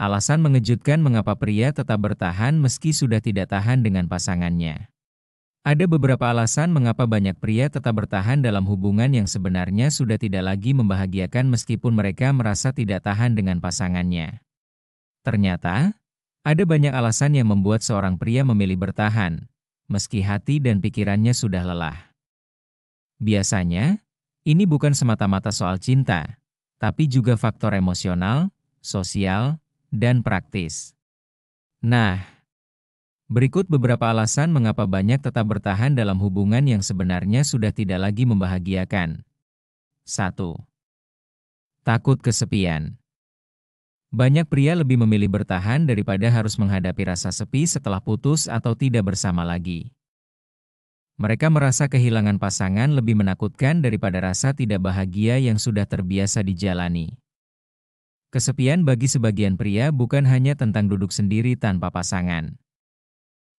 Alasan mengejutkan mengapa pria tetap bertahan meski sudah tidak tahan dengan pasangannya. Ada beberapa alasan mengapa banyak pria tetap bertahan dalam hubungan yang sebenarnya sudah tidak lagi membahagiakan meskipun mereka merasa tidak tahan dengan pasangannya. Ternyata, ada banyak alasan yang membuat seorang pria memilih bertahan, meski hati dan pikirannya sudah lelah. Biasanya, ini bukan semata-mata soal cinta, tapi juga faktor emosional, sosial, dan praktis. Nah, berikut beberapa alasan mengapa banyak tetap bertahan dalam hubungan yang sebenarnya sudah tidak lagi membahagiakan. 1. Takut kesepian. Banyak pria lebih memilih bertahan daripada harus menghadapi rasa sepi setelah putus atau tidak bersama lagi. Mereka merasa kehilangan pasangan lebih menakutkan daripada rasa tidak bahagia yang sudah terbiasa dijalani. Kesepian bagi sebagian pria bukan hanya tentang duduk sendiri tanpa pasangan.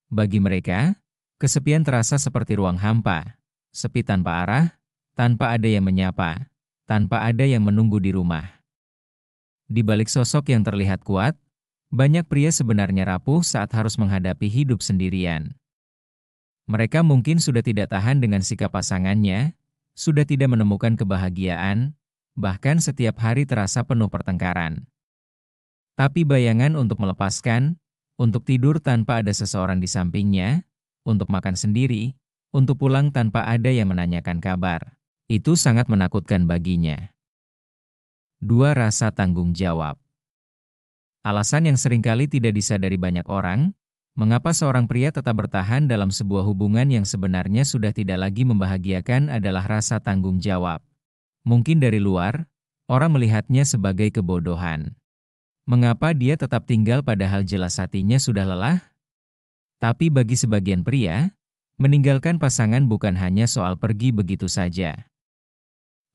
Bagi mereka, kesepian terasa seperti ruang hampa, sepi tanpa arah, tanpa ada yang menyapa, tanpa ada yang menunggu di rumah. Di balik sosok yang terlihat kuat, banyak pria sebenarnya rapuh saat harus menghadapi hidup sendirian. Mereka mungkin sudah tidak tahan dengan sikap pasangannya, sudah tidak menemukan kebahagiaan, bahkan setiap hari terasa penuh pertengkaran. Tapi bayangan untuk melepaskan, untuk tidur tanpa ada seseorang di sampingnya, untuk makan sendiri, untuk pulang tanpa ada yang menanyakan kabar, itu sangat menakutkan baginya. 2. Rasa tanggung jawab. Alasan yang seringkali tidak disadari banyak orang, mengapa seorang pria tetap bertahan dalam sebuah hubungan yang sebenarnya sudah tidak lagi membahagiakan adalah rasa tanggung jawab. Mungkin dari luar, orang melihatnya sebagai kebodohan. Mengapa dia tetap tinggal padahal jelas hatinya sudah lelah? Tapi bagi sebagian pria, meninggalkan pasangan bukan hanya soal pergi begitu saja.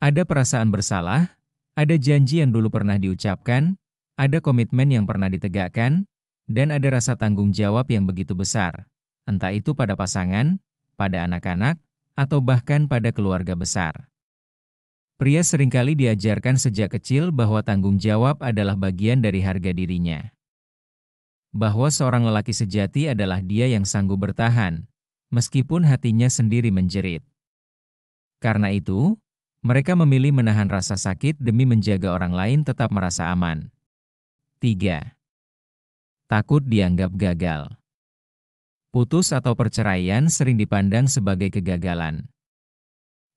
Ada perasaan bersalah, ada janji yang dulu pernah diucapkan, ada komitmen yang pernah ditegakkan, dan ada rasa tanggung jawab yang begitu besar, entah itu pada pasangan, pada anak-anak, atau bahkan pada keluarga besar. Pria seringkali diajarkan sejak kecil bahwa tanggung jawab adalah bagian dari harga dirinya. Bahwa seorang lelaki sejati adalah dia yang sanggup bertahan, meskipun hatinya sendiri menjerit. Karena itu, mereka memilih menahan rasa sakit demi menjaga orang lain tetap merasa aman. 3. Takut dianggap gagal. Putus atau perceraian sering dipandang sebagai kegagalan.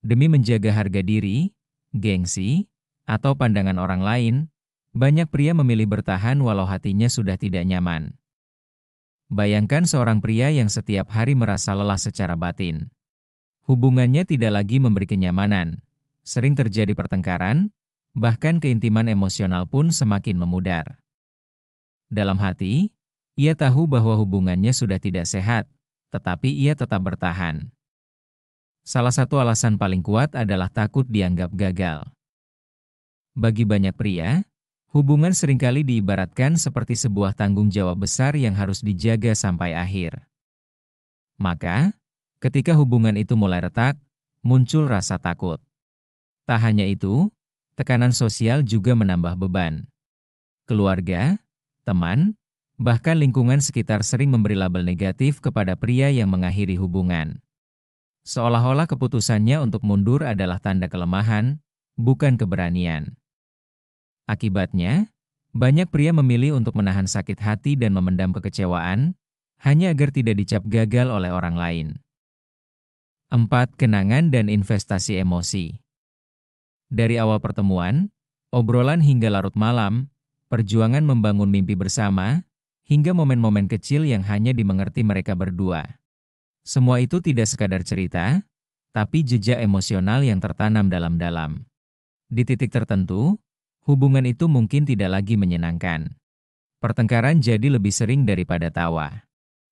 Demi menjaga harga diri, gengsi, atau pandangan orang lain, banyak pria memilih bertahan walau hatinya sudah tidak nyaman. Bayangkan seorang pria yang setiap hari merasa lelah secara batin. Hubungannya tidak lagi memberi kenyamanan, sering terjadi pertengkaran, bahkan keintiman emosional pun semakin memudar. Dalam hati, ia tahu bahwa hubungannya sudah tidak sehat, tetapi ia tetap bertahan. Salah satu alasan paling kuat adalah takut dianggap gagal. Bagi banyak pria, hubungan seringkali diibaratkan seperti sebuah tanggung jawab besar yang harus dijaga sampai akhir. Maka, ketika hubungan itu mulai retak, muncul rasa takut. Tak hanya itu, tekanan sosial juga menambah beban. Keluarga, teman, bahkan lingkungan sekitar sering memberi label negatif kepada pria yang mengakhiri hubungan. Seolah-olah keputusannya untuk mundur adalah tanda kelemahan, bukan keberanian. Akibatnya, banyak pria memilih untuk menahan sakit hati dan memendam kekecewaan, hanya agar tidak dicap gagal oleh orang lain. 4. Kenangan dan investasi emosi. Dari awal pertemuan, obrolan hingga larut malam, perjuangan membangun mimpi bersama, hingga momen-momen kecil yang hanya dimengerti mereka berdua. Semua itu tidak sekadar cerita, tapi jejak emosional yang tertanam dalam-dalam. Di titik tertentu, hubungan itu mungkin tidak lagi menyenangkan. Pertengkaran jadi lebih sering daripada tawa.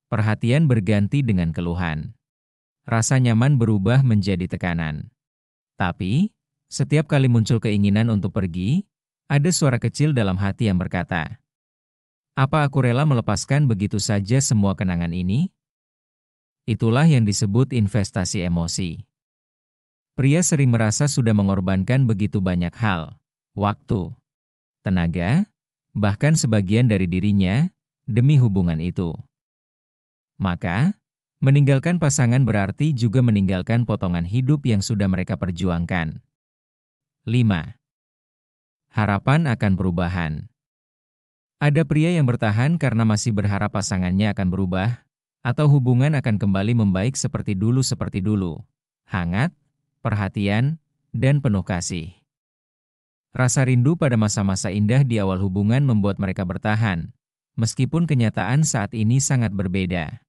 Perhatian berganti dengan keluhan. Rasa nyaman berubah menjadi tekanan. Tapi, setiap kali muncul keinginan untuk pergi, ada suara kecil dalam hati yang berkata, "Apa aku rela melepaskan begitu saja semua kenangan ini?" Itulah yang disebut investasi emosi. Pria sering merasa sudah mengorbankan begitu banyak hal, waktu, tenaga, bahkan sebagian dari dirinya, demi hubungan itu. Maka, meninggalkan pasangan berarti juga meninggalkan potongan hidup yang sudah mereka perjuangkan. 5. Harapan akan perubahan. Ada pria yang bertahan karena masih berharap pasangannya akan berubah, atau hubungan akan kembali membaik seperti dulu, hangat, perhatian, dan penuh kasih. Rasa rindu pada masa-masa indah di awal hubungan membuat mereka bertahan, meskipun kenyataan saat ini sangat berbeda.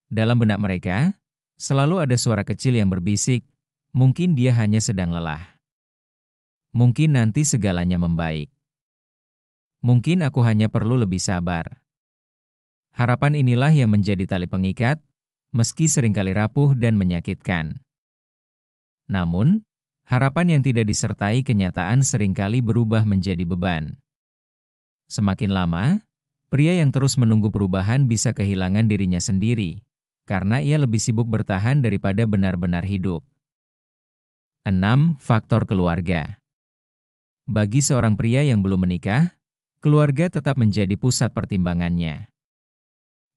Dalam benak mereka, selalu ada suara kecil yang berbisik, mungkin dia hanya sedang lelah. Mungkin nanti segalanya membaik. Mungkin aku hanya perlu lebih sabar. Harapan inilah yang menjadi tali pengikat, meski seringkali rapuh dan menyakitkan. Namun, harapan yang tidak disertai kenyataan seringkali berubah menjadi beban. Semakin lama, pria yang terus menunggu perubahan bisa kehilangan dirinya sendiri, karena ia lebih sibuk bertahan daripada benar-benar hidup. 6. Faktor keluarga. Bagi seorang pria yang belum menikah, keluarga tetap menjadi pusat pertimbangannya.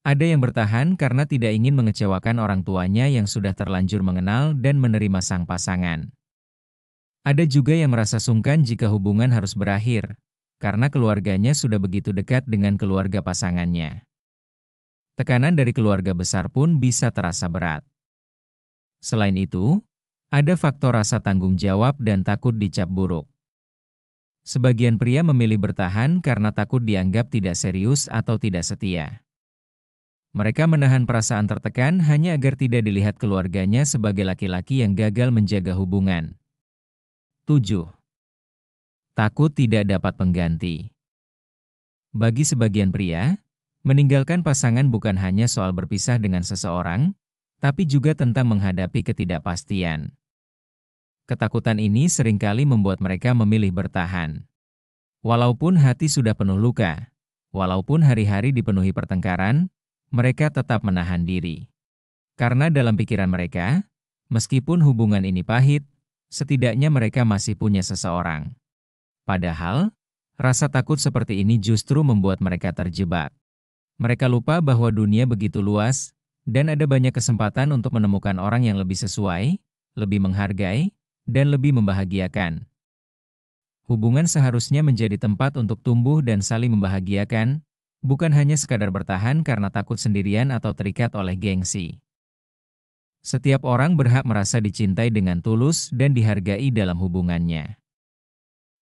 Ada yang bertahan karena tidak ingin mengecewakan orang tuanya yang sudah terlanjur mengenal dan menerima sang pasangan. Ada juga yang merasa sungkan jika hubungan harus berakhir, karena keluarganya sudah begitu dekat dengan keluarga pasangannya. Tekanan dari keluarga besar pun bisa terasa berat. Selain itu, ada faktor rasa tanggung jawab dan takut dicap buruk. Sebagian pria memilih bertahan karena takut dianggap tidak serius atau tidak setia. Mereka menahan perasaan tertekan hanya agar tidak dilihat keluarganya sebagai laki-laki yang gagal menjaga hubungan. 7. Takut tidak dapat pengganti. Bagi sebagian pria, meninggalkan pasangan bukan hanya soal berpisah dengan seseorang, tapi juga tentang menghadapi ketidakpastian. Ketakutan ini seringkali membuat mereka memilih bertahan. Walaupun hati sudah penuh luka, walaupun hari-hari dipenuhi pertengkaran, mereka tetap menahan diri. Karena dalam pikiran mereka, meskipun hubungan ini pahit, setidaknya mereka masih punya seseorang. Padahal, rasa takut seperti ini justru membuat mereka terjebak. Mereka lupa bahwa dunia begitu luas, dan ada banyak kesempatan untuk menemukan orang yang lebih sesuai, lebih menghargai, dan lebih membahagiakan. Hubungan seharusnya menjadi tempat untuk tumbuh dan saling membahagiakan, bukan hanya sekadar bertahan karena takut sendirian atau terikat oleh gengsi. Setiap orang berhak merasa dicintai dengan tulus dan dihargai dalam hubungannya.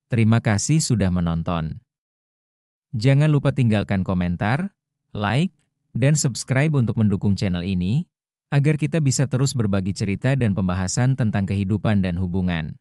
Terima kasih sudah menonton. Jangan lupa tinggalkan komentar, like, dan subscribe untuk mendukung channel ini, agar kita bisa terus berbagi cerita dan pembahasan tentang kehidupan dan hubungan.